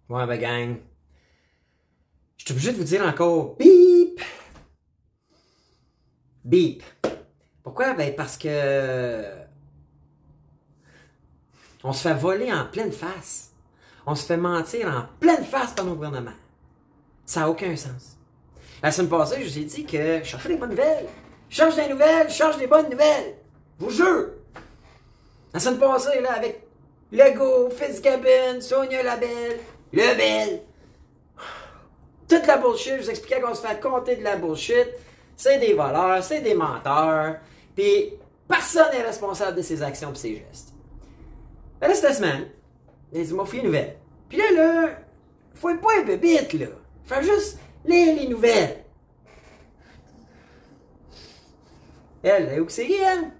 Ouais, ben gang, je suis obligé de vous dire encore bip! Bip. Pourquoi? Ben parce que on se fait voler en pleine face. On se fait mentir en pleine face par nos gouvernements. Ça n'a aucun sens. La semaine passée, je vous ai dit que je cherchais des bonnes nouvelles. Je cherche des nouvelles, je cherche des bonnes nouvelles. Je vous jure. La semaine passée, là, avec Legault, Fitzgibbon, Sonia Lebel, toute la bullshit, je vous expliquais qu'on se fait compter de la bullshit. C'est des voleurs, c'est des menteurs. Puis personne n'est responsable de ses actions et ses gestes. Ben là, cette semaine, ils m'ont fait une nouvelle. Puis là, faut pas un peu bête, là. Faut juste lire les nouvelles. Elle, où que c'est, elle?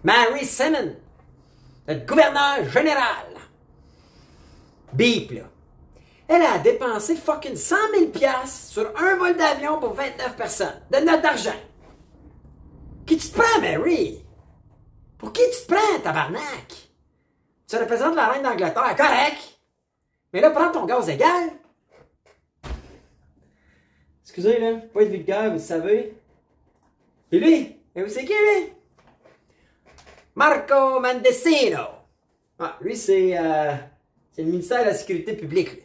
Mary Simon, le gouverneur général. Beep, là. Elle a dépensé fucking 100 000 $ sur un vol d'avion pour 29 personnes. De notre argent. Qui tu te prends, Mary? Pour qui tu te prends, tabarnak? Tu représentes la reine d'Angleterre, correct. Mais là, prends ton gaz égal. Excusez, là, pas être vulgaire, vous savez. Et lui? Et vous c'est qui, lui? Marco Mendicino. Ah, lui, c'est le ministère de la Sécurité publique, lui.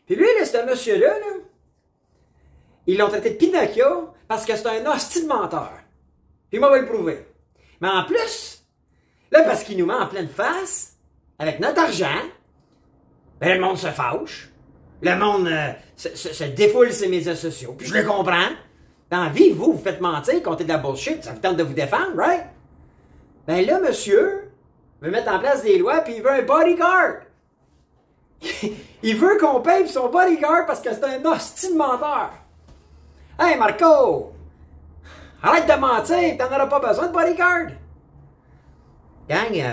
Puis lui, là, ce monsieur-là, là, ils l'ont traité de Pinocchio parce que c'est un hostie de menteur. Puis moi, je vais le prouver. Mais en plus, là, parce qu'il nous met en pleine face, avec notre argent, ben, le monde se fâche. Le monde se défoule ses médias sociaux. Puis je le comprends. Dans la vie, vous faites mentir, comptez de la bullshit, ça vous tente de vous défendre, right? Ben là, monsieur veut mettre en place des lois, puis il veut un bodyguard. Il veut qu'on paye pour son bodyguard parce que c'est un hostie de menteur. Hey Marco! Arrête de mentir, t'en auras pas besoin de bodyguard. Gang,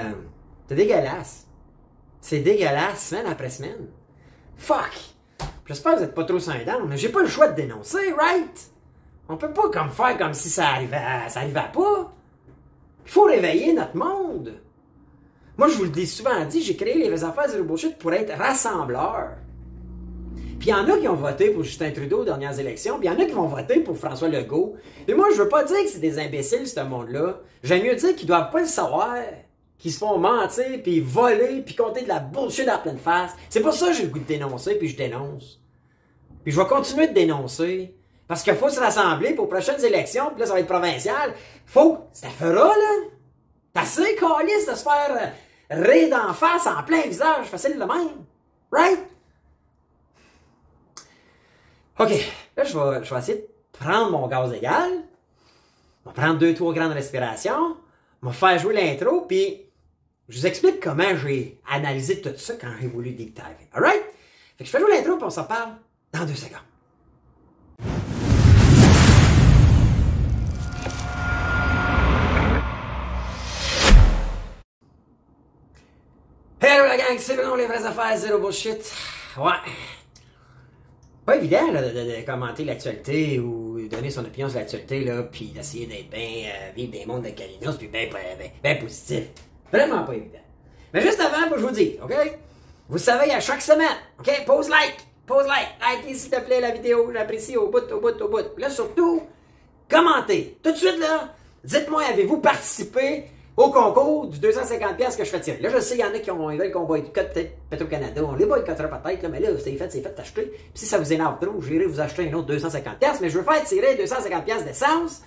c'est dégueulasse. C'est dégueulasse, semaine après semaine. Fuck! J'espère que vous êtes pas trop sans dents, mais j'ai pas le choix de dénoncer, right? On peut pas comme faire comme si ça arrivait pas. Il faut réveiller notre monde. Moi, je vous le dis souvent dit, j'ai créé les vraies affaires zéro bullshit pour être rassembleur. Puis il y en a qui ont voté pour Justin Trudeau aux dernières élections, puis il y en a qui vont voter pour François Legault. Et moi, je veux pas dire que c'est des imbéciles, ce monde-là. J'aime mieux dire qu'ils doivent pas le savoir, qu'ils se font mentir, puis voler, puis compter de la bullshit à pleine face. C'est pour ça que j'ai le goût de dénoncer, puis je dénonce. Puis je vais continuer de dénoncer. Parce qu'il faut se rassembler pour les prochaines élections, puis là, ça va être provincial. Ça fera, là. T'as assez, câlisse, de se faire rire d'en face, en plein visage, facile de même. Right? OK, là, je vais essayer de prendre mon gaz égal. Je vais prendre 2-3 grandes respirations. Je vais faire jouer l'intro, puis je vous explique comment j'ai analysé tout ça quand j'ai voulu deep dive. Alright? Fait que je fais jouer l'intro, puis on s'en parle dans 2 secondes. Hello la gang, c'est Bruno, les vraies affaires, zéro bullshit. Ouais. Pas évident là, de commenter l'actualité ou donner son opinion sur l'actualité, là, puis d'essayer d'être bien, vivre des mondes de Calinos, puis bien positif. Vraiment pas évident. Mais juste avant, faut que je vous dise, OK? Vous savez, à chaque semaine, OK? Pose like, likez s'il te plaît la vidéo, j'apprécie au bout. Puis là, surtout, commentez. Tout de suite, là, dites-moi, avez-vous participé au concours du 250$ que je fais tirer. Là, je sais, il y en a qui veulent qu'on boycotte peut-être Petro-Canada. On les boycottera peut-être, là, mais là, c'est fait d'acheter. Puis si ça vous énerve trop, j'irai vous acheter un autre 250$. Mais je veux faire tirer 250$ d'essence.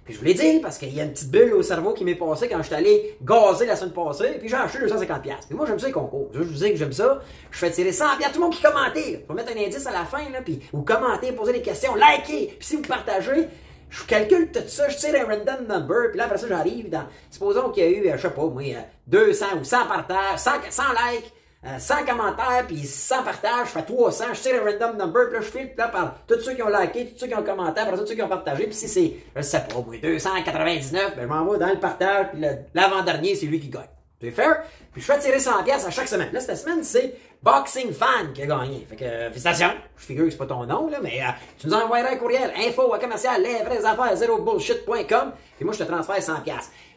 Puis je vous l'ai dit, parce qu'il y a une petite bulle au cerveau qui m'est passée quand je suis allé gazer la semaine passée. Puis j'ai acheté 250$. Puis moi, j'aime ça les concours. Je vous dis que j'aime ça. Je fais tirer 100$. Tout le monde qui commentait. Je vais mettre un indice à la fin, là. Puis vous commentez, posez des questions, likez. Puis si vous partagez, je calcule tout ça, je tire un random number, puis là, après ça, j'arrive dans... Supposons qu'il y a eu, je sais pas, moi, 200 ou 100 partages, 100 likes, 100 commentaires, puis 100 partages, je fais 300, je tire un random number, puis là, je filtre là, par tous ceux qui ont liké, tous ceux qui ont commenté, après ça, tous ceux qui ont partagé, puis si c'est, je sais pas, moi, 299, ben je m'envoie dans le partage, puis l'avant-dernier, c'est lui qui gagne. C'est fair? Puis je fais tirer 100$ à chaque semaine. Là, cette semaine, c'est Boxing Fan qui a gagné. Fait que, félicitations. Je figure que c'est pas ton nom, là, mais tu nous envoieras un courriel, info@lesvraiesaffaires0bullshit.com, puis moi, je te transfère 100$.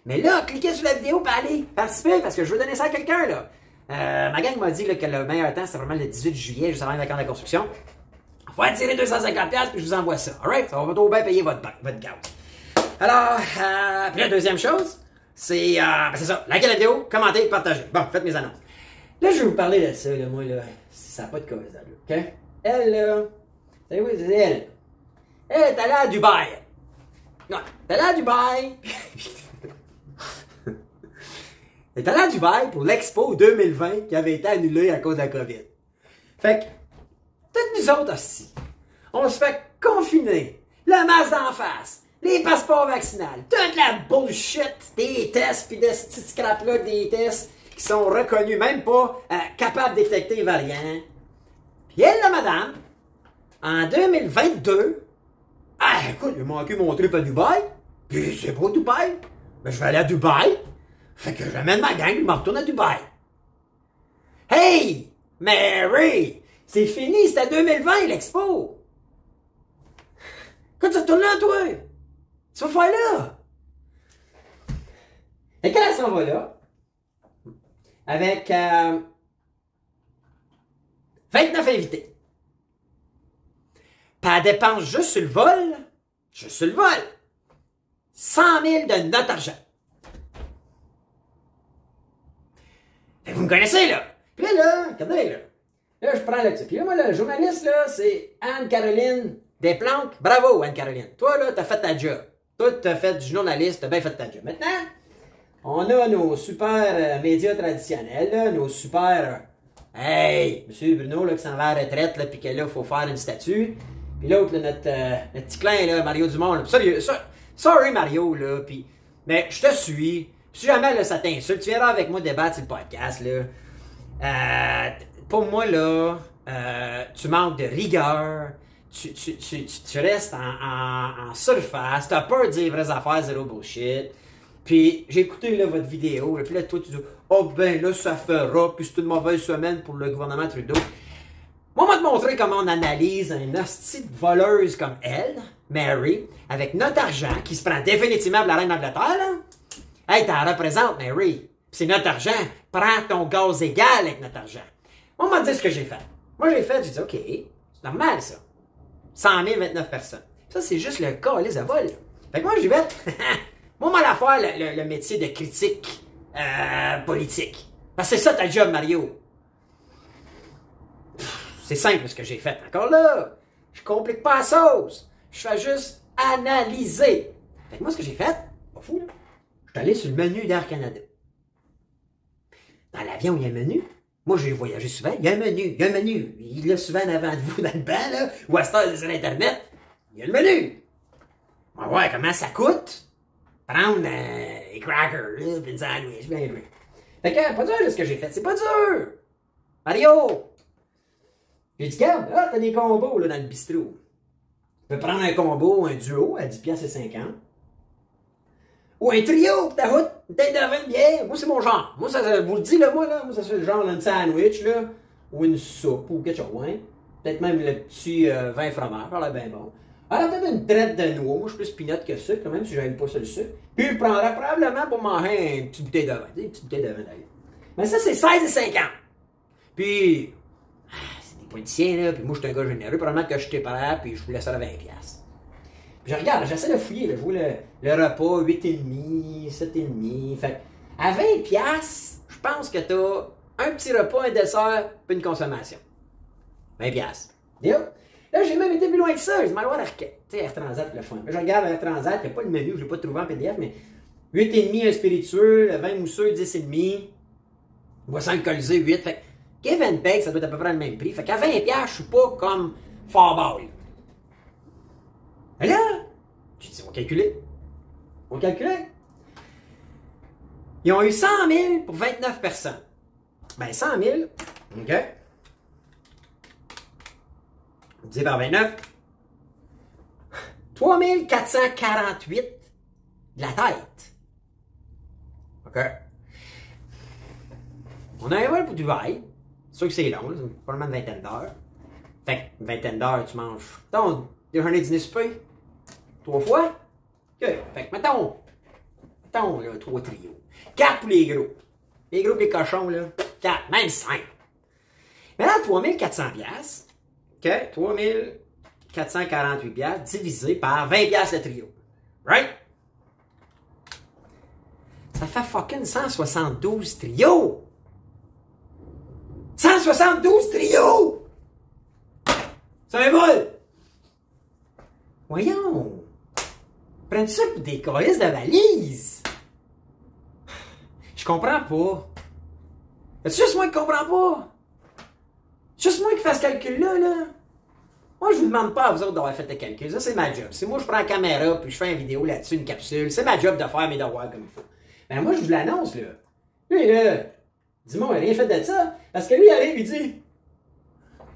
Mais là, cliquez sur la vidéo pour aller participer, parce que je veux donner ça à quelqu'un, là. Ma gang m'a dit là, que le meilleur temps, c'était vraiment le 18 juillet, juste avant les vacances de construction. Faut attirer 250$ puis je vous envoie ça. Alright? Ça va trop bien payer votre gaz. Alors, puis la deuxième chose, c'est ça. Likez la vidéo, commentez, partagez. Bon, faites mes annonces. Là, je vais vous parler de ça, là, moi, là. Ça n'a pas de cause d'allure, OK? Elle, là, savez-vous, c'est elle. Elle est allée à Dubaï. Non, elle est allée à Dubaï. Elle est allée à Dubaï pour l'Expo 2020 qui avait été annulée à cause de la COVID. Fait que, toutes nous autres aussi, on se fait confiner, le masque d'en face, les passeports vaccinaux, toute la bullshit des tests pis de ce petit scrap-là des tests qui sont reconnus, même pas capables de détecter les variants. Puis elle, la madame, en 2022, écoute, il m'a manqué mon trip à Dubaï, puis c'est pas Dubaï, ben je vais aller à Dubaï, fait que j'amène ma gang, je me retourne à Dubaï. Hey, Mary, c'est fini, c'était 2020 l'expo. Quand tu retournes là, toi, tu vas faire là. Et quand elle s'en va là, avec 29 invités. Puis elle dépense juste sur le vol, 100 000 de notre argent. Fait que vous me connaissez, là. Puis là, regardez, là. Là, je prends là-dessus. Puis là, moi, le journaliste, là, c'est Anne-Caroline Desplanques. Bravo, Anne-Caroline. Toi, là, t'as fait ta job. Toi, t'as fait du journaliste, t'as bien fait ta job. Maintenant, on a nos super médias traditionnels, là, nos super... hey, monsieur Bruno, là, qui s'en va à la retraite, là, puis que là, il faut faire une statue. Puis l'autre, notre petit clin, là, Mario Dumont, là. Sorry, Mario, là, puis... mais je te suis. Si jamais, là, ça t'insulte, tu viendras avec moi débattre sur le podcast, là. Pour moi, là, tu manques de rigueur, tu restes en surface, t'as peur de dire les vraies affaires, zéro bullshit. Puis j'ai écouté là, votre vidéo, et puis là, toi, tu dis « oh ben là, ça fera, puis c'est une mauvaise semaine pour le gouvernement Trudeau. » Moi, on va te montrer comment on analyse une hostie de voleuse comme elle, Mary, avec notre argent, qui se prend définitivement pour la reine d'Angleterre, là. Hey, t'en représentes, Mary. C'est notre argent. Prends ton gaz égal avec notre argent. On m'a dit ce que j'ai fait. Moi, j'ai dit, OK, c'est normal, ça. 100 000, 29 personnes. Ça, c'est juste le calice de vol. Fait que moi, j'y vais. Moi, on m'a faire le métier de critique politique. Parce que c'est ça ta job, Mario. C'est simple ce que j'ai fait. Encore là, je complique pas la sauce. Je fais juste analyser. Fait que moi, ce que j'ai fait, pas fou, là. Je suis allé sur le menu d'Air Canada. Dans l'avion, il y a un menu. Moi, j'ai voyagé souvent. Il y a un menu. Il est souvent en avant de vous dans le banc, là. Ou à cette heure, sur Internet. Il y a le menu. On va voir comment ça coûte. Prendre des crackers, puis une sandwich, bien joué. Fait que, pas dur, là, ce que j'ai fait. C'est pas dur. Mario! J'ai dit, regarde, là, t'as des combos, là, dans le bistrot. Tu peux prendre un combo, un duo, à 10,50$. Ou un trio, ta route, une tête de vin de bière. Moi, c'est mon genre. Moi, ça, vous le dis, là, moi, ça c'est le genre d'un sandwich, là, ou une soupe, ou quelque chose, hein. Peut-être même le petit vin fromage, ça a l'air bien bon. Alors, peut-être une traite de noix. Moi, je suis plus peanut que sucre, quand même, si j'aime pas ça le sucre. Puis, je prendrais probablement pour manger une petite bouteille de vin. Une petite bouteille de vin, d'ailleurs. Mais ça, c'est 16,50$. Puis, c'est des politiciens, là, puis moi, je suis un gars généreux. Probablement que je suis prêt, puis je vous laisse ça à 20$. Puis je regarde, j'essaie de fouiller, là, je vois le repas, 8,5$, 7,5$. Fait à 20$, je pense que t'as un petit repas, un dessert, puis une consommation. 20$. Deal? Là, j'ai même été plus loin que ça. Je m'en vais à Air Transat, le fun. Je regarde Air Transat, il n'y a pas le menu, je ne l'ai pas trouvé en PDF, mais 8,5$ un spiritueux, le vin mousseux, 10,5$. Boisson alcoolisée, 8$. Fait que give and take, ça doit être à peu près le même prix. Fait qu'à 20$, je ne suis pas comme fort ball. Mais là, j'ai dit, on va calculer. Ils ont eu 100 000 pour 29 personnes. Ben, 100 000, OK. Divisé par 29. 3 448 de la tête. OK. On a un vol pour Dubaï. C'est sûr que c'est long, c'est probablement une vingtaine d'heures. Fait que, une vingtaine d'heures, tu manges. Donc, déjeuner, dîner, souper. 3 fois. OK. Fait que, mettons, là, 3 trios. 4 pour les gros. Les gros et les cochons, là, 4, même 5. Mais là, 3400 piastres, OK, 3448 piastres divisé par 20 piastres le trio. Right? Ça fait fucking 172 trios! 172 trios! Ça m'évole! Voyons! Prends ça pour des colis de valises! Je comprends pas. C'est juste moi qui comprends pas. Juste moi qui fais ce calcul-là, là. Moi, je vous demande pas à vous autres d'avoir fait le calcul. Ça, c'est ma job. Si moi, je prends la caméra puis je fais une vidéo là-dessus, une capsule, c'est ma job de faire mes devoirs comme il faut. Ben, moi, je vous l'annonce, là. Lui, là, dis-moi, il a rien fait de ça. Parce que lui, il arrive, il dit...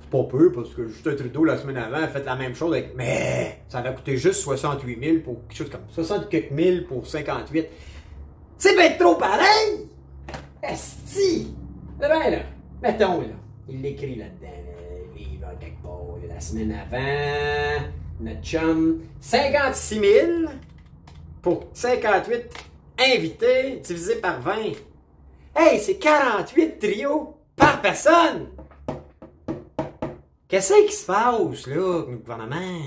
C'est pas peu, parce que Justin Trudeau, la semaine avant, a fait la même chose avec... Mais, ça va coûter juste 68 000 pour quelque chose comme... 60 quelques mille pour 58. C'est bien trop pareil! Esti! C'est bien, là. Mettons, là. Il l'écrit là-dedans, le livre, quelque part, là, la semaine avant. Notre chum. 56 000 pour 58 invités divisé par 20. Hey, c'est 48 trios par personne! Qu'est-ce qui se passe, là, avec le gouvernement?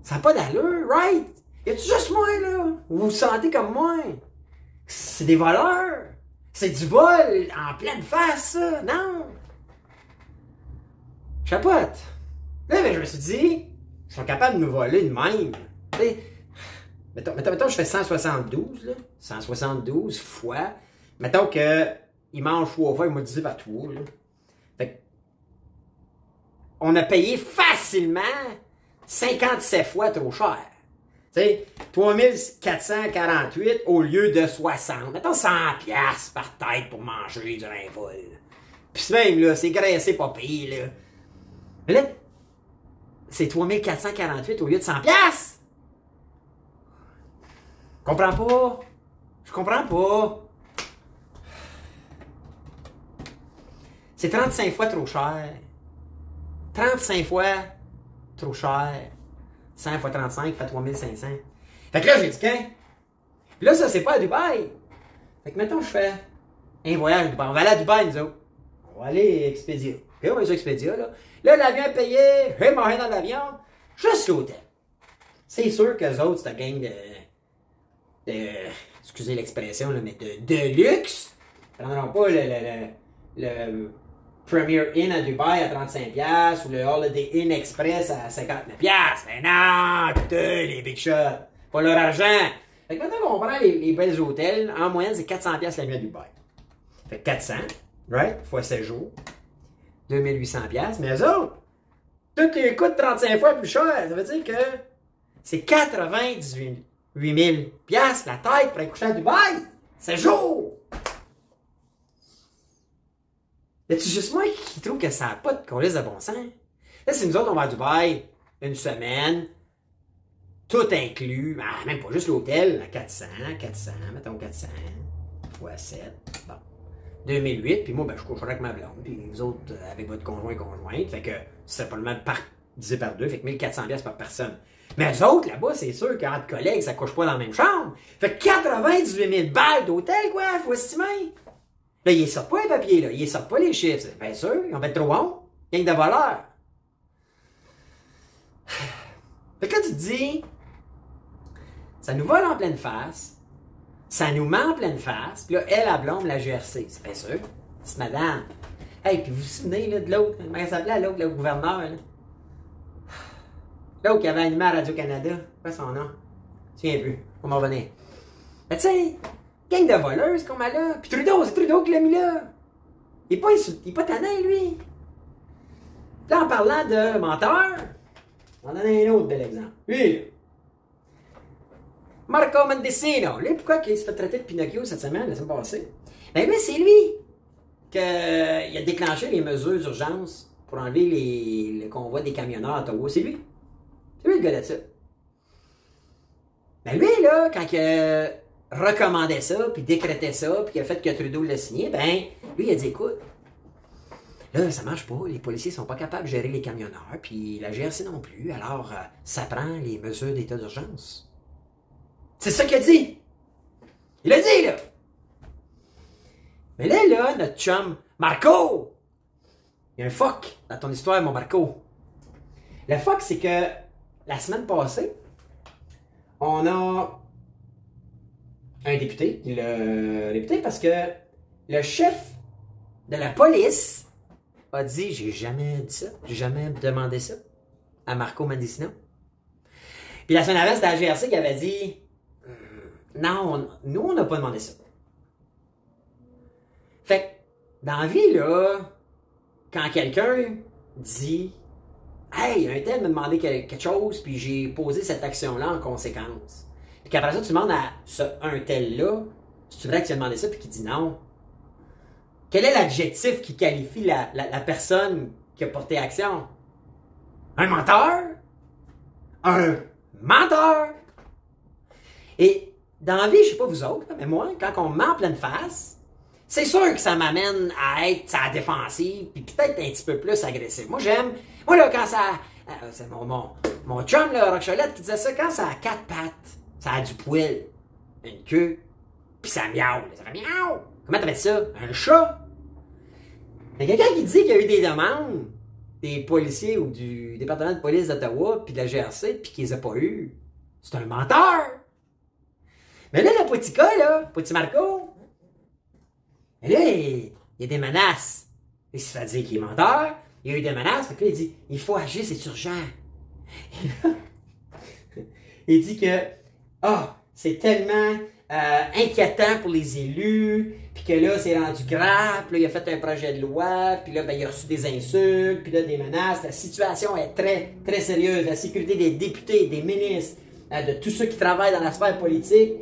Ça n'a pas d'allure, right? Y a-tu juste moi, là? Vous vous sentez comme moi? C'est des voleurs? C'est du vol en pleine face, ça? Non? Chapote. Là, ben, je me suis dit, ils sont capables de nous voler de même. T'sais, mettons, je fais 172, là. 172 fois. Mettons que ils mangent 3 fois, ils m'ont divisé par 3, là. Fait que, on a payé facilement 57 fois trop cher. Tu sais, 3448 au lieu de 60. Mettons 100 piastres par tête pour manger durant un vol. Puis même, là, c'est graissé pas pire, là. Mais là, c'est 3448 au lieu de 100 piastres. Je comprends pas. Je comprends pas. C'est 35 fois trop cher. 35 fois trop cher. 100 fois 35 fait 3500. Fait que là, j'ai dit qu'un. Puis là, ça, c'est pas à Dubaï. Fait que mettons, je fais un voyage à Dubaï. On va aller à Dubaï, nous autres. On va aller Expedia. OK, on va aller Expedia, là. Là, l'avion est payé. J'ai mangé dans l'avion. Juste l'hôtel. C'est sûr qu'eux autres, c'est une gang de excusez l'expression, là, mais de luxe. Ils prendront pas le Premier Inn à Dubaï à 35$ ou le Holiday Inn Express à 59$. Mais non, écoutez, les big shots. Pas leur argent. Fait que maintenant qu'on prend les belles hôtels, en moyenne, c'est 400$ la nuit à Dubaï. Fait que 400, right? Fois 7 jours. 2800$. Mais eux autres, tout les coûte 35 fois plus cher. Ça veut dire que c'est 98 000$ la tête pour aller coucher à Dubaï. 7 jours. Y'a-tu juste moi qui trouve que ça n'a pas de colis de bon sens? Là, si nous autres, on va à Dubaï une semaine, tout inclus, même pas juste l'hôtel, à 400, mettons 400, fois 7, bon. 2008, puis moi, ben, je coucherai avec ma blonde, puis vous autres, avec votre conjointe, fait que c'est probablement divisé par 2, fait que 1400$ par personne. Mais eux autres, là-bas, c'est sûr qu'entre collègues, ça couche pas dans la même chambre. Fait que 98 000 balles d'hôtel, quoi, faut estimer. Là, ils sortent pas les papiers, là. Ils sortent pas les chiffres. C'est bien sûr, ils ont fait trop honte. Gang de voleurs. Fait que là, tu te dis, ça nous vole en pleine face, ça nous ment en pleine face, puis là, elle, la blonde, la GRC. C'est bien sûr. C'est madame. Hey, puis vous vous souvenez, là, de l'autre, comment elle s'appelait, l'autre, le gouverneur, là? L'autre qui avait animé à Radio-Canada. Quoi son nom? Je ne me souviens plus. On m'en revenir. Mais tu sais, gang de voleuses qu'on a là. Puis Trudeau, c'est Trudeau qui l'a mis là. Il est pas tannant, lui. Là, en parlant de menteur, on en a un autre bel exemple. Lui, là. Marco Mendicino. Lui, pourquoi il se fait traiter de Pinocchio cette semaine, la semaine passée? Ben lui, c'est lui qui a déclenché les mesures d'urgence pour enlever le convoi des camionneurs à Ottawa. C'est lui. C'est lui le gars de ça. Ben lui, là, quand il recommandait ça, puis décrétait ça, puis il a fait que Trudeau l'a signé, ben, lui, il a dit, écoute, là, ça marche pas, les policiers sont pas capables de gérer les camionneurs, puis la GRC non plus, alors ça prend les mesures d'état d'urgence. C'est ça qu'il a dit! Il a dit, là! Mais là, notre chum, Marco! Il y a un fuck dans ton histoire, mon Marco. Le fuck, c'est que la semaine passée, on a un député. Le député parce que le chef de la police a dit, j'ai jamais dit ça, j'ai jamais demandé ça à Marco Mendicino. Puis la semaine avant, c'était la GRC qui avait dit, non, nous, on n'a pas demandé ça. Fait que, dans la vie, là, quand quelqu'un dit, hey, un tel m'a demandé quelque chose, puis j'ai posé cette action-là en conséquence. Puis qu'après ça, tu demandes à ce un tel-là, si tu vrai que tu as demandé ça, puis qu'il dit non. Quel est l'adjectif qui qualifie la personne qui a porté action? Un menteur? Un menteur? Et dans la vie, je sais pas vous autres, mais moi, quand on me met en pleine face, c'est sûr que ça m'amène à être à la défensive, puis peut-être un petit peu plus agressif. Moi, là, quand ça... c'est mon chum, là, Roxolette, qui disait ça, quand ça a 4 pattes, ça a du poil, une queue, puis ça miaule. Ça fait miaou! Comment t'appelles ça? Un chat? Il y a quelqu'un qui dit qu'il y a eu des demandes des policiers ou du département de police d'Ottawa, puis de la GRC, puis qu'ils les a pas eu. C'est un menteur! Mais là, le Potica, là, Petit Marco, mais là, il y a des menaces. Il se fait dire qu'il est menteur. Il y a eu des menaces. Fait que là, il dit, il faut agir, c'est urgent. Il dit que, c'est tellement inquiétant pour les élus, puis que là, c'est rendu grave, puis là, il a fait un projet de loi, puis là, ben, il a reçu des insultes, puis là, des menaces. La situation est très, très sérieuse. La sécurité des députés, des ministres, de tous ceux qui travaillent dans la sphère politique,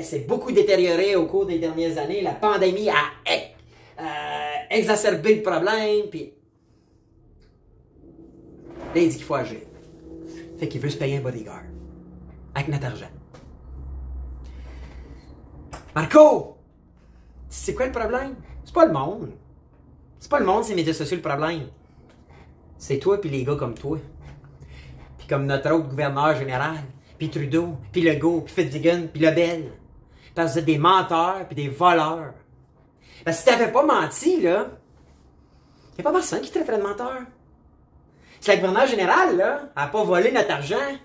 s'est beaucoup détérioré au cours des dernières années. La pandémie a exacerbé le problème, puis là, il dit qu'il faut agir. Fait qu'il veut se payer un bodyguard. Avec notre argent. Marco! C'est quoi le problème? C'est pas le monde. C'est pas le monde, c'est les médias sociaux le problème. C'est toi puis les gars comme toi. Puis comme notre autre gouverneur général. Puis Trudeau, puis Legault, puis Fitzgibbon, puis Lebel. Parce que vous êtes des menteurs puis des voleurs. Parce que si t'avais pas menti, là, y a pas personne qui traiterait de menteur. Si la gouverneure générale, là, a pas volé notre argent,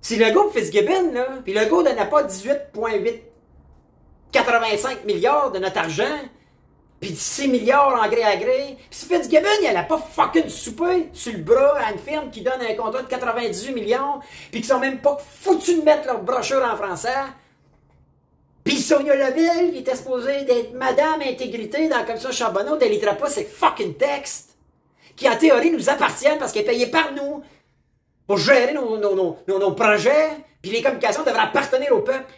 si Legault et Fitzgibbon, là, puis Legault donnait pas 18,885 milliards de notre argent, puis 6 milliards en gré à gré, puis si Fitzgibbon, il allait pas fucking souper sur le bras à une firme qui donne un contrat de 98 millions, puis qui sont même pas foutus de mettre leur brochure en français, puis Sonia Lebel, qui était supposée d'être Madame Intégrité dans la commission Charbonneau, déliterait pas ces fucking textes, qui en théorie nous appartiennent parce qu'elle est payée par nous, pour gérer nos projets, puis les communications devraient appartenir au peuple.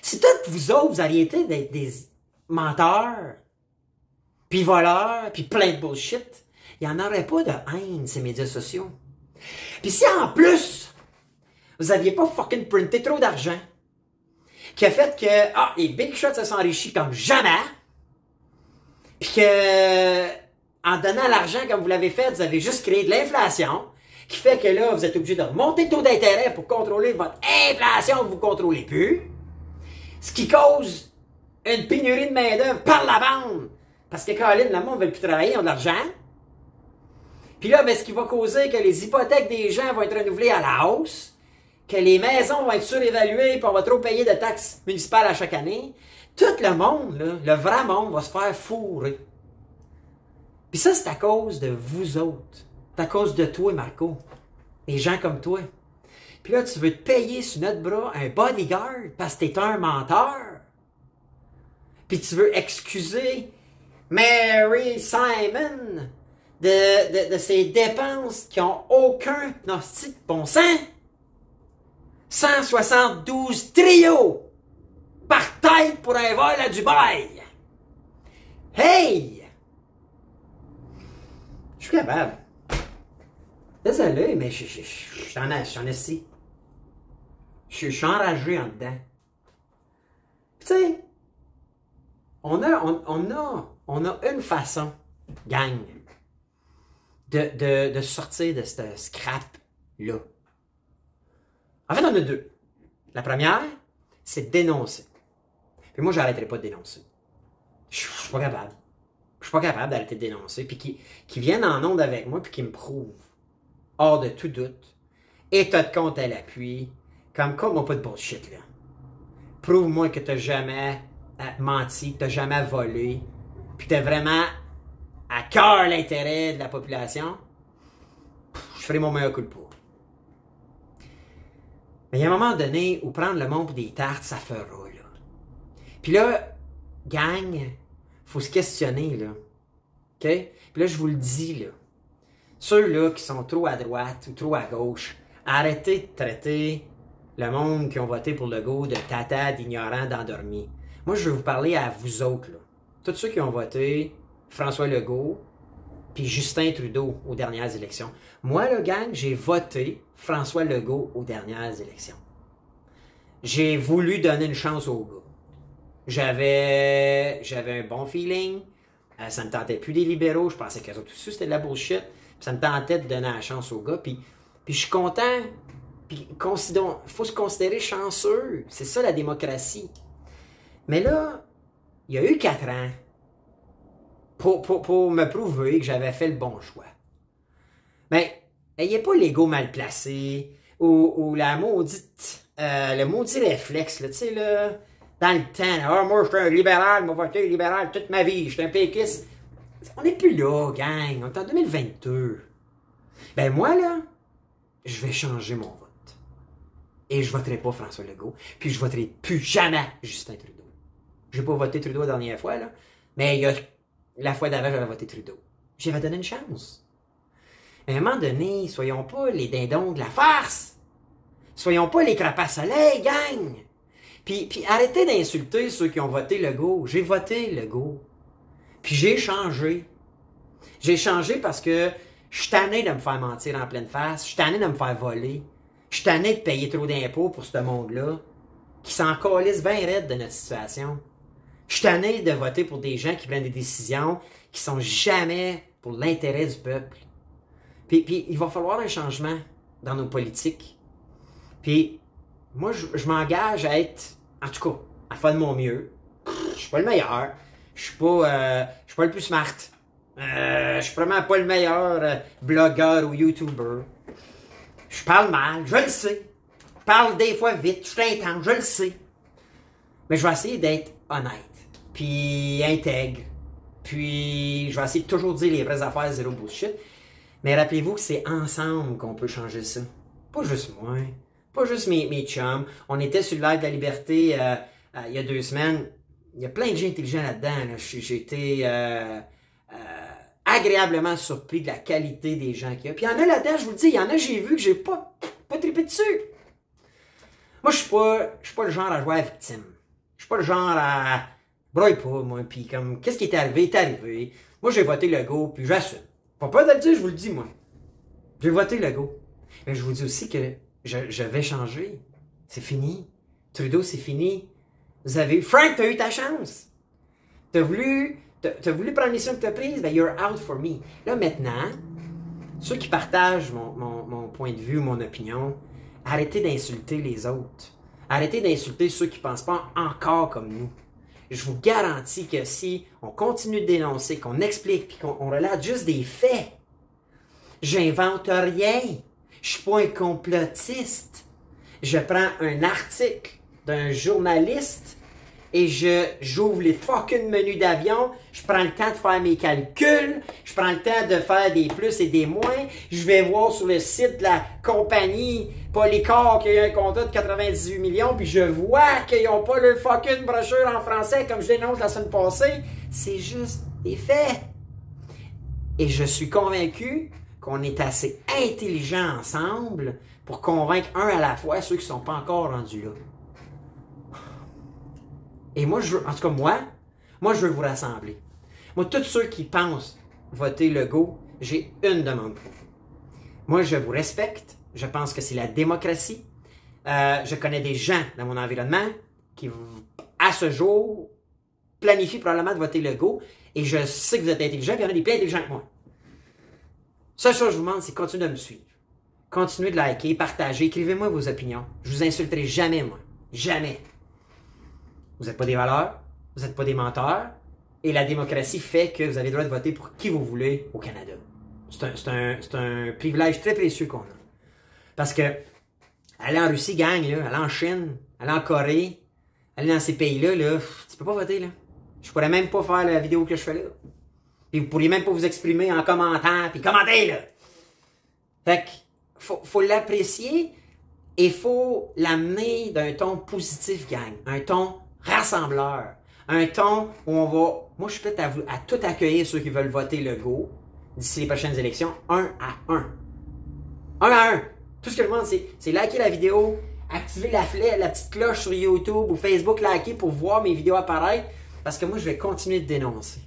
Si toutes vous autres, vous auriez été des menteurs, puis voleurs, puis plein de bullshit, il n'y en aurait pas de haine, ces médias sociaux. Puis si en plus, vous aviez pas fucking printé trop d'argent, qui a fait que, les Big Shots se sont enrichis comme jamais, puis que, en donnant l'argent comme vous l'avez fait, vous avez juste créé de l'inflation, qui fait que là, vous êtes obligé de remonter le taux d'intérêt pour contrôler votre inflation que vous ne contrôlez plus. Ce qui cause une pénurie de main-d'œuvre par la bande. Parce que Colin, le monde ne veut plus travailler, ils ont de l'argent. Puis là, ce qui va causer que les hypothèques des gens vont être renouvelées à la hausse, que les maisons vont être surévaluées, puis on va trop payer de taxes municipales à chaque année. Tout le monde, là, le vrai monde, va se faire fourrer. Puis ça, c'est à cause de vous autres. C'est à cause de toi, Marco. Des gens comme toi. Puis là, tu veux te payer sur notre bras un bodyguard parce que t'es un menteur. Puis tu veux excuser Mary Simon de ses dépenses qui ont aucun bon sens. 172 trios par tête pour un vol à Dubaï. Hey! Je suis capable. Désolé, mais j'en ai si. Je suis enragé en dedans. Tu sais, on a une façon, gang, de sortir de ce scrap-là. En fait, on a deux. La première, c'est de dénoncer. Puis moi, j'arrêterai pas de dénoncer. Je suis pas capable. Je suis pas capable d'arrêter de dénoncer. Puis qui viennent en onde avec moi, puis qui me prouvent, hors de tout doute, état de compte à l'appui, comme moi pas de bullshit, là. Prouve-moi que t'as jamais menti, que t'as jamais volé, puis t'as vraiment à cœur l'intérêt de la population. Je ferai mon meilleur coup de pour. Mais il y a un moment donné où prendre le monde pour des tartes, ça fera, là. Puis là, gang, faut se questionner, là. OK? Puis là, je vous le dis, là. Ceux-là qui sont trop à droite ou trop à gauche, arrêtez de traiter le monde qui ont voté pour Legault de tata, d'ignorants, d'endormis. Moi, je veux vous parler à vous autres, là. Tous ceux qui ont voté François Legault puis Justin Trudeau aux dernières élections. Moi, le gang, j'ai voté François Legault aux dernières élections. J'ai voulu donner une chance au gars. J'avais un bon feeling. Ça me tentait plus des libéraux. Je pensais qu'eux autres aussi, c'était de la bullshit. Ça me tentait de donner la chance au gars. Puis je suis content. Puis il faut se considérer chanceux. C'est ça la démocratie. Mais là, il y a eu 4 ans pour me prouver que j'avais fait le bon choix. Mais ayez pas l'ego mal placé ou la maudite, le maudit réflexe, là, tu sais, là, dans le temps. Ah, moi, je suis un libéral, je vais voter libéral toute ma vie, je suis un péquiste. On n'est plus là, gang, on est en 2022. Ben moi, là, je vais changer mon vote. Et je voterai pas François Legault, puis je voterai plus jamais Justin Trudeau. J'ai pas voté Trudeau la dernière fois, là, mais il y a la fois d'avant, j'avais voté Trudeau. J'avais donné une chance. Mais à un moment donné, soyons pas les dindons de la farce. Soyons pas les crapauds à soleil, gang. Puis arrêtez d'insulter ceux qui ont voté Legault. J'ai voté Legault. Puis j'ai changé. J'ai changé parce que je suis tanné de me faire mentir en pleine face. Je suis tanné de me faire voler. Je suis tanné de payer trop d'impôts pour ce monde-là, qui s'en calisse bien raide de notre situation. Je suis tanné de voter pour des gens qui prennent des décisions qui sont jamais pour l'intérêt du peuple. Puis il va falloir un changement dans nos politiques. Puis moi, je m'engage à être, en tout cas, à faire de mon mieux. Je suis pas le meilleur. Je suis pas le plus smart. Je suis vraiment pas le meilleur blogueur ou YouTuber. Je parle mal, je le sais. Je parle des fois vite, je suis intense, je le sais. Mais je vais essayer d'être honnête, puis intègre, puis je vais essayer de toujours dire les vraies affaires, zéro bullshit. Mais rappelez-vous que c'est ensemble qu'on peut changer ça. Pas juste moi, pas juste mes chums. On était sur le live de la liberté il y a 2 semaines. Il y a plein de gens intelligents là-dedans. Là. J'ai été agréablement surpris de la qualité des gens qu'il y a. Puis il y en a là-dedans, je vous le dis, il y en a j'ai vu que j'ai pas trippé dessus. Moi, je suis pas le genre à jouer à la victime. Je suis pas le genre à broye pas, moi, puis comme, qu'est-ce qui est arrivé. Moi, j'ai voté Legault, puis j'assume. Pas peur de le dire, je vous le dis, moi. J'ai voté Legault. Mais je vous dis aussi que je vais changer. C'est fini. Trudeau, c'est fini. Vous avez... Frank, t'as eu ta chance. T'as voulu prendre les que t'as prises, ben you're out for me. Là, maintenant, ceux qui partagent mon point de vue, mon opinion, arrêtez d'insulter les autres. Arrêtez d'insulter ceux qui ne pensent pas encore comme nous. Je vous garantis que si on continue de dénoncer, qu'on explique, puis qu'on relate juste des faits, j'invente rien. Je suis pas un complotiste. Je prends un article d'un journaliste et j'ouvre les fucking menus d'avion, je prends le temps de faire mes calculs, je prends le temps de faire des plus et des moins, je vais voir sur le site de la compagnie Polycor qu'il y a un contrat de 98 millions, puis je vois qu'ils n'ont pas le fucking brochure en français comme je dénonce la semaine passée. C'est juste des faits. Et je suis convaincu qu'on est assez intelligents ensemble pour convaincre un à la fois ceux qui ne sont pas encore rendus là. Et moi, en tout cas, moi, je veux vous rassembler. Moi, tous ceux qui pensent voter Legault, j'ai une demande pour vous. Moi, je vous respecte. Je pense que c'est la démocratie. Je connais des gens dans mon environnement qui, à ce jour, planifient probablement de voter Legault. Et je sais que vous êtes intelligents, puis il y en a des plus intelligents que moi. Seule chose que je vous demande, c'est de continuer de me suivre. Continuez de liker, partager, écrivez-moi vos opinions. Je vous insulterai jamais, moi. Jamais. Vous n'êtes pas des valeurs, vous n'êtes pas des menteurs, Et la démocratie fait que vous avez le droit de voter pour qui vous voulez au Canada. C'est un privilège très précieux qu'on a. Parce que aller en Russie, gang, là, aller en Chine, aller en Corée, aller dans ces pays-là, là, tu peux pas voter, là. Je pourrais même pas faire la vidéo que je fais là. Puis vous pourriez même pas vous exprimer en commentant, puis commenter, là. Fait que, faut l'apprécier et faut l'amener d'un ton positif, gang. Un ton rassembleur. Un ton où on va... Moi, je suis prêt à tout accueillir ceux qui veulent voter Legault d'ici les prochaines élections, un à un. Un à un. Tout ce que je demande, c'est liker la vidéo, activer la petite cloche sur YouTube ou Facebook, liker pour voir mes vidéos apparaître, parce que moi, je vais continuer de dénoncer.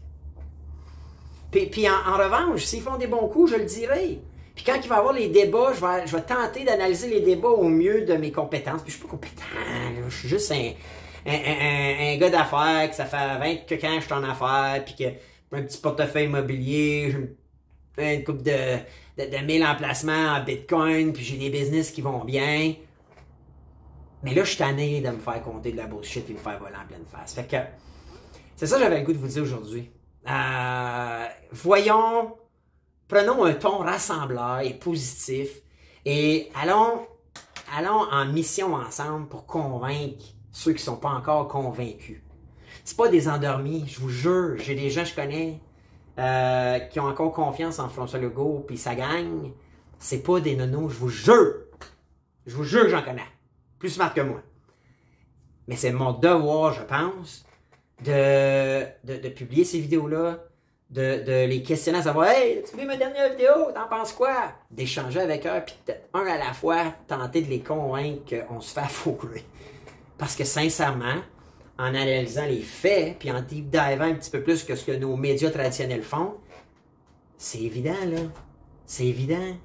Puis en revanche, s'ils font des bons coups, je le dirai. Puis quand il va y avoir les débats, je vais tenter d'analyser les débats au mieux de mes compétences. Puis je suis pas compétent, là. Je suis juste un gars d'affaires, que ça fait 20 que quand je suis en affaires, puis que j'ai un petit portefeuille immobilier, j'ai une couple de 1000 emplacements en Bitcoin, puis j'ai des business qui vont bien. Mais là, je suis tanné de me faire compter de la bullshit et me faire voler en pleine face. Fait que, c'est ça que j'avais le goût de vous dire aujourd'hui. Prenons un ton rassembleur et positif et allons en mission ensemble pour convaincre ceux qui ne sont pas encore convaincus. C'est pas des endormis, je vous jure. J'ai des gens que je connais qui ont encore confiance en François Legault, puis ça gagne. C'est pas des nonos, je vous jure. Je vous jure que j'en connais. Plus smart que moi. Mais c'est mon devoir, je pense, de publier ces vidéos-là, de les questionner à savoir « Hey, tu as vu ma dernière vidéo? T'en penses quoi? » D'échanger avec eux, puis un à la fois, tenter de les convaincre qu'on se fait affourer. Parce que sincèrement, en analysant les faits, puis en deep divant un petit peu plus que ce que nos médias traditionnels font, c'est évident, là. C'est évident.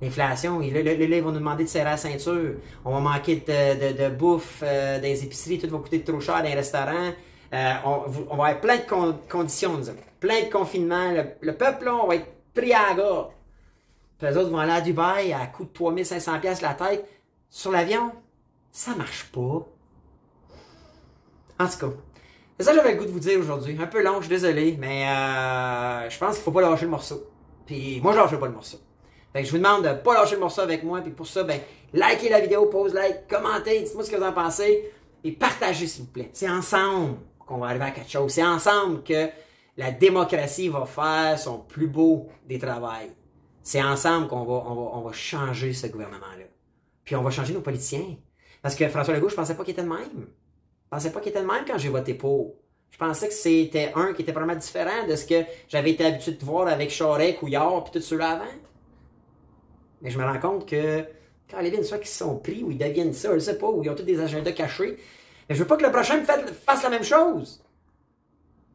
L'inflation, là, ils vont nous demander de serrer la ceinture. On va manquer de bouffe dans les épiceries, tout va coûter trop cher dans les restaurants. On va avoir plein de conditions, nous autres. Plein de confinements. Le peuple, là, on va être pris à la gorge. Puis les autres vont aller à Dubaï à coût de 3500$ la tête. Sur l'avion, ça marche pas. En tout cas, c'est ça que j'avais le goût de vous dire aujourd'hui. Un peu long, je suis désolé, mais je pense qu'il faut pas lâcher le morceau. Puis moi, je lâche pas le morceau. Fait que je vous demande de pas lâcher le morceau avec moi. Puis pour ça, ben, likez la vidéo, pause like, commentez, dites-moi ce que vous en pensez. Et partagez, s'il vous plaît. C'est ensemble qu'on va arriver à quelque chose. C'est ensemble que la démocratie va faire son plus beau des travails. C'est ensemble qu'on va changer ce gouvernement-là. Puis on va changer nos politiciens. Parce que François Legault, je pensais pas qu'il était de même. Je pensais pas qu'il était de même quand j'ai voté pour. Je pensais que c'était un qui était vraiment différent de ce que j'avais été habitué de voir avec Charest, Couillard, puis tout ceux-là avant. Mais je me rends compte que quand les soit qu'ils se sont pris, ou ils deviennent ça, je sais pas, ou ils ont tous des agendas cachés, mais je veux pas que le prochain fasse la même chose.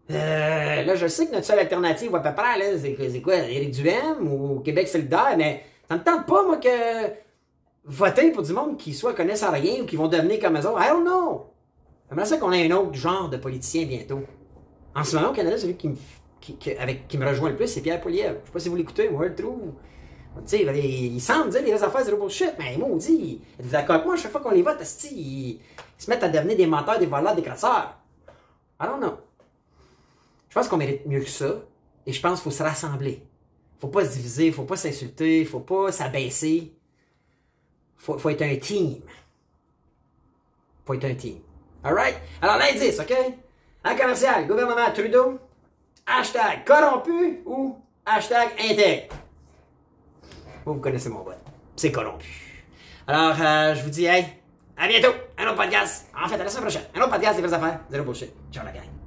Là, je sais que notre seule alternative à peu près, là, c'est quoi, Éric Duhaime ou Québec solidaire, mais ça me tente pas, moi, que voter pour du monde qui soit connaissent à rien ou qui vont devenir comme eux autres. I don't know. J'aimerais ça qu'on ait un autre genre de politicien bientôt. En ce moment, au Canada, celui qui me rejoint le plus, c'est Pierre Poilievre. Je sais pas si vous l'écoutez, moi, je le trouve. Tu sais, il semble dire des affaires zéro bullshit, mais maudit, êtes-vous d'accord avec moi, chaque fois qu'on les vote, ils se mettent à devenir des menteurs, des voleurs, des crasseurs. I don't know. Je pense qu'on mérite mieux que ça, et je pense qu'il faut se rassembler. Faut pas se diviser, faut pas s'insulter, faut pas s'abaisser. Faut être un team. Faut être un team. Alright? Alors l'indice, ok? En commercial, gouvernement Trudeau, hashtag corrompu ou hashtag intègre. Vous connaissez mon vote. C'est corrompu. Alors, je vous dis, hey, à bientôt. Un autre podcast. En fait, à la semaine prochaine. Un autre podcast des vraies affaires. Zéro bullshit. Ciao la gang.